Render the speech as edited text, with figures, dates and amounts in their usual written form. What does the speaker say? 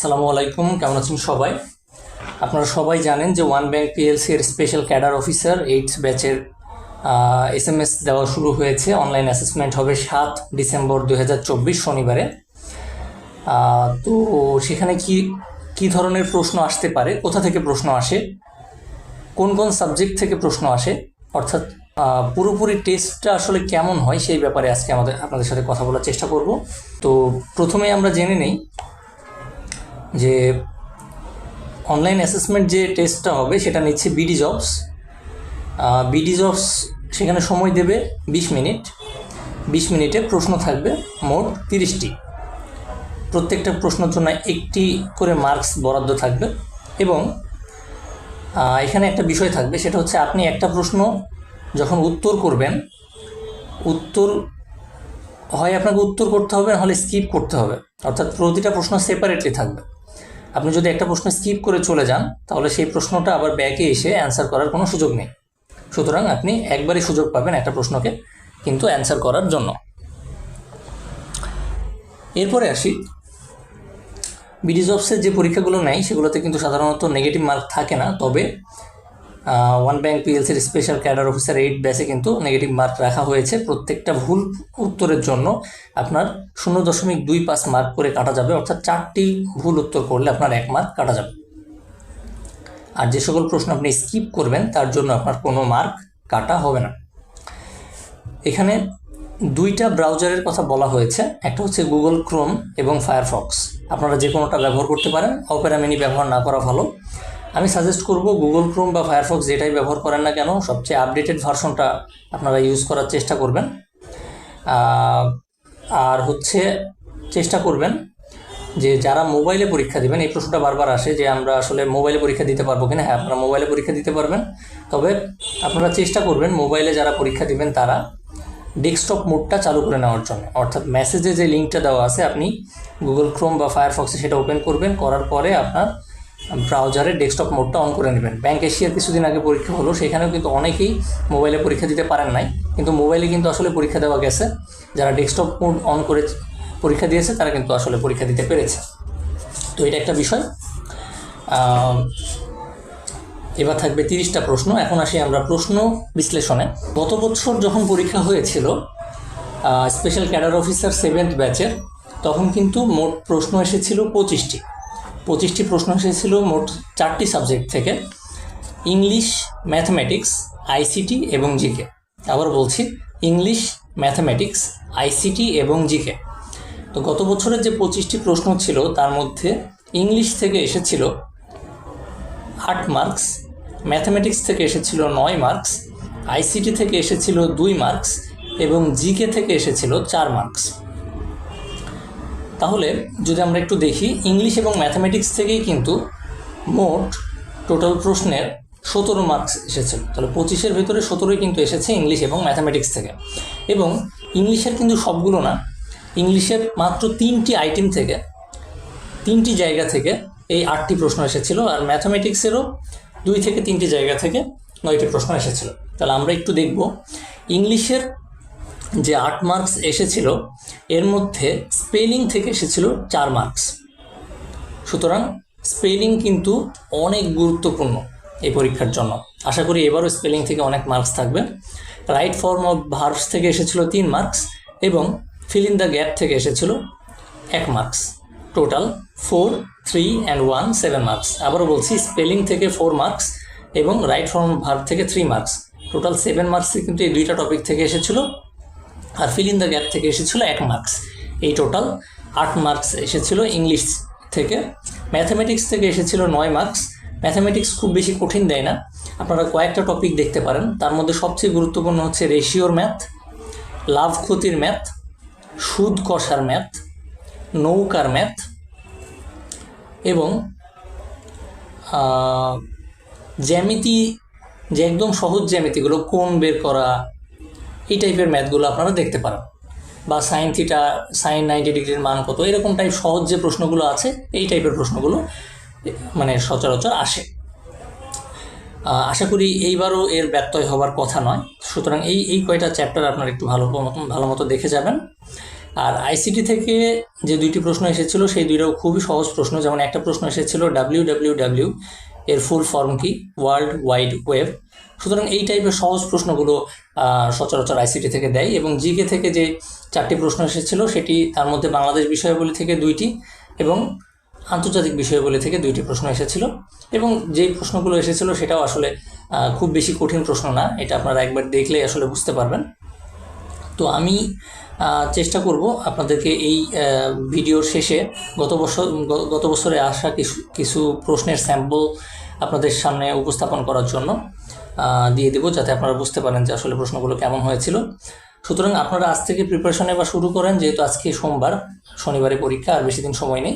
আসসালামু আলাইকুম, কেমন আছেন সবাই? আপনারা সবাই জানেন যে ওয়ান ব্যাংক পিএলসি এর স্পেশাল ক্যাডার অফিসার 8th ব্যাচের SMS দেওয়া শুরু হয়েছে। অনলাইন অ্যাসেসমেন্ট হবে 7 ডিসেম্বর 2024 শনিবারে। তো সেখানে কি ধরনের প্রশ্ন আসতে পারে, কোথা থেকে প্রশ্ন আসে, কোন কোন সাবজেক্ট থেকে প্রশ্ন আসে, অর্থাৎ পুরোপুরি টেস্টটা আসলে কেমন হয় সেই ব্যাপারে আজকে আপনাদের সাথে কথা বলার চেষ্টা করব। তো প্রথমে আমরা জেনে নেই যে অনলাইন অ্যাসেসমেন্ট যে টেস্টটা হবে সেটা নিচ্ছে বিডি জবস। সেখানে সময় দেবে 20 মিনিট। 20 মিনিটে প্রশ্ন থাকবে মোট 30টি। প্রত্যেকটা প্রশ্নের জন্য একটি করে মার্কস বরাদ্দ থাকবে এবং এখানে একটা বিষয় থাকবে, সেটা হচ্ছে আপনি একটা প্রশ্ন যখন উত্তর করবেন, হয় আপনাকে উত্তর করতে হবে, নাহলে স্কিপ করতে হবে, অর্থাৎ প্রতিটা প্রশ্ন সেপারেটলি থাকবে। আপনি যদি একটা প্রশ্ন স্কিপ করে চলে যান তাহলে সেই প্রশ্নটা আবার ব্যাকে এসে অ্যান্সার করার কোনো সুযোগ নেই। সুতরাং আপনি একবারই সুযোগ পাবেন একটা প্রশ্নকে কিন্তু অ্যান্সার করার জন্য। এরপরে আসি, বিডি জবসের যে পরীক্ষাগুলো নেয় সেগুলোতে কিন্তু সাধারণত নেগেটিভ মার্ক থাকে না, তবে ওয়ান ব্যাংক পিএলসির স্পেশাল ক্যাডার অফিসার 8 ব্যাচে কিন্তু নেগেটিভ মার্ক রাখা হয়েছে। প্রত্যেকটা ভুল উত্তরের জন্য আপনার 0.25 মার্ক করে কাটা যাবে, অর্থাৎ 4টি ভুল উত্তর করলে আপনার 1 মার্ক কাটা যাবে। আর যে সকল প্রশ্ন আপনি স্কিপ করবেন তার জন্য আপনার কোনো মার্ক কাটা হবে না। এখানে 2টা ব্রাউজারের কথা বলা হয়েছে, একটা হচ্ছে গুগল ক্রোম এবং ফায়ারফক্স। আপনারা যে কোনোটা ব্যবহার করতে পারেন, অপেরা মিনি ব্যবহার না করা ভালো। আমি সাজেস্ট করব গুগল ক্রোম বা ফায়ারফক্স যেটাই ব্যবহার করেন না কেন, সবচেয়ে আপডেটেড ভার্সনটা আপনারা ইউজ করার চেষ্টা করবেন। আর হচ্ছে চেষ্টা করবেন যে যারা মোবাইলে পরীক্ষা দেবেন, এই প্রশ্নটা বারবার আসে যে আমরা আসলে মোবাইলে পরীক্ষা দিতে পারবো কিনা। হ্যাঁ, আপনারা মোবাইলে পরীক্ষা দিতে পারবেন, তবে আপনারা চেষ্টা করবেন মোবাইলে যারা পরীক্ষা দিবেন তারা ডেস্কটপ মোডটা চালু করে নেওয়ার জন্য। অর্থাৎ মেসেজে যে লিঙ্কটা দেওয়া আছে, আপনি গুগল ক্রোম বা ফায়ারফক্সে সেটা ওপেন করবেন, করার পরে আপনার ব্রাউজারে ডেস্কটপ মোডটা অন করে নেবেন। ব্যাংক এশিয়ার কিছুদিন আগে পরীক্ষা হলো, সেখানেও কিন্তু অনেকেই মোবাইলে পরীক্ষা দিতে পারেন নাই, কিন্তু মোবাইলে কিন্তু আসলে পরীক্ষা দেওয়া গেছে। যারা ডেস্কটপ মোড অন করে পরীক্ষা দিয়েছে তারা কিন্তু আসলে পরীক্ষা দিতে পেরেছে। তো এটা একটা বিষয়। এবার থাকবে 30টা প্রশ্ন। এখন আসি আমরা প্রশ্ন বিশ্লেষণে। গত বছর যখন পরীক্ষা হয়েছিল স্পেশাল ক্যাডার অফিসার 7th ব্যাচের, তখন কিন্তু মোট প্রশ্ন এসেছিল 25টি প্রশ্ন এসেছিল মোট 4টি সাবজেক্ট থেকে: ইংলিশ, ম্যাথমেটিক্স, আইসিটি এবং জিকে। আবার বলছি, ইংলিশ, ম্যাথমেটিক্স, আইসিটি এবং জিকে। তো গত বছরের যে 25টি প্রশ্ন ছিল তার মধ্যে ইংলিশ থেকে এসেছিল 8 মার্কস, ম্যাথমেটিক্স থেকে এসেছিল 9 মার্কস, আইসিটি থেকে এসেছিল 2 মার্কস এবং জিকে থেকে এসেছিল 4 মার্কস। তাহলে যদি আমরা একটু দেখি, ইংলিশ এবং ম্যাথমেটিক্স থেকেই কিন্তু মোট টোটাল প্রশ্নের 17 মার্কস এসেছিল। তাহলে 25-এর ভেতরে 17ই কিন্তু এসেছে ইংলিশ এবং ম্যাথমেটিক্স থেকে। এবং ইংলিশের কিন্তু সবগুলো না, ইংলিশের মাত্র 3টি আইটেম থেকে, 3টি জায়গা থেকে এই 8টি প্রশ্ন এসেছিল। আর ম্যাথমেটিক্সেরও 2 থেকে 3টি জায়গা থেকে 9টি প্রশ্ন এসেছিল। তাহলে আমরা একটু দেখব, ইংলিশের যে 8 মার্কস এসেছিল এর মধ্যে স্পেলিং থেকে এসেছিল 4 মার্কস। সুতরাং স্পেলিং কিন্তু অনেক গুরুত্বপূর্ণ এই পরীক্ষার জন্য। আশা করি এবারও স্পেলিং থেকে অনেক মার্কস থাকবে। রাইট ফর্ম অফ ভার্বস থেকে এসেছিল 3 মার্কস এবং ফিল ইন দ্য গ্যাপ থেকে এসেছিল 1 মার্কস। Total 4, 3 and 1 7 marks. আবারও বলছি, স্পেলিং থেকে 4 মার্কস এবং রাইট ফর্ম ভার্ব থেকে 3 মার্কস। টোটাল 7 মার্কস কিন্তু এই 2টা টপিক থেকে এসেছিল। আর ফিল ইন দ্য গ্যাপ থেকে এসেছিল 1 মার্কস। এই টোটাল 8 মার্কস এসেছিল ইংলিশ থেকে। ম্যাথামেটিক্স থেকে এসেছিল 9 মার্কস। ম্যাথামেটিক্স খুব বেশি কঠিন দেয় না, আপনারা কয়েকটা টপিক দেখতে পারেন। তার মধ্যে সবচেয়ে গুরুত্বপূর্ণ হচ্ছে রেশিওর ম্যাথ, লাভ ক্ষতির ম্যাথ, সুদ কষার ম্যাথ, নৌকার ম্যাথ এবং জ্যামিতি, যে একদম সহজ জ্যামিতিগুলো, কোণ বের করা, এই টাইপের ম্যাথগুলো আপনারা দেখতে পারেন। বা সাইন থিটা, সাইন 90 ডিগ্রির মান কত, এরকম টাইপ সহজ যে প্রশ্নগুলো আছে এই টাইপের প্রশ্নগুলো মানে সচরাচর আসে। আশা করি এইবারও এর ব্যত্যয় হওয়ার কথা নয়। সুতরাং এই কয়টা চ্যাপ্টার আপনারা একটু ভালো মতো দেখে যাবেন। আর আইসিটি থেকে যে দুইটি প্রশ্ন এসেছিল সেই দুইটাও খুবই সহজ প্রশ্ন। যেমন একটা প্রশ্ন এসেছিল WWW এর ফুল ফর্ম কি, ওয়ার্ল্ড ওয়াইড ওয়েব। সুতরাং এই টাইপের সহজ প্রশ্নগুলো সচরাচর আইসিটি থেকে দেয়। এবং জিকে থেকে যে 4টি প্রশ্ন এসেছিল সেটি তার মধ্যে বাংলাদেশ বিষয়াবলী থেকে 2টি এবং আন্তর্জাতিক বিষয়াবলী থেকে 2টি প্রশ্ন এসেছিল। এবং যেই প্রশ্নগুলো এসেছিল সেটাও আসলে খুব বেশি কঠিন প্রশ্ন না, এটা আপনারা একবার দেখলেই আসলে বুঝতে পারবেন। তো আমি চেষ্টা করব আপনাদেরকে এই ভিডিওর শেষে গত বছরে আসা কিছু প্রশ্নের স্যাম্পল আপনাদের সামনে উপস্থাপন করার জন্য দিয়ে দেব, যাতে আপনারা বুঝতে পারেন যে আসলে প্রশ্নগুলো কেমন হয়েছিল। সুতরাং আপনারা আজ থেকে প্রিপারেশন এবার শুরু করেন, যেহেতু আজকে সোমবার, শনিবারে পরীক্ষা, আর বেশি দিন সময় নেই।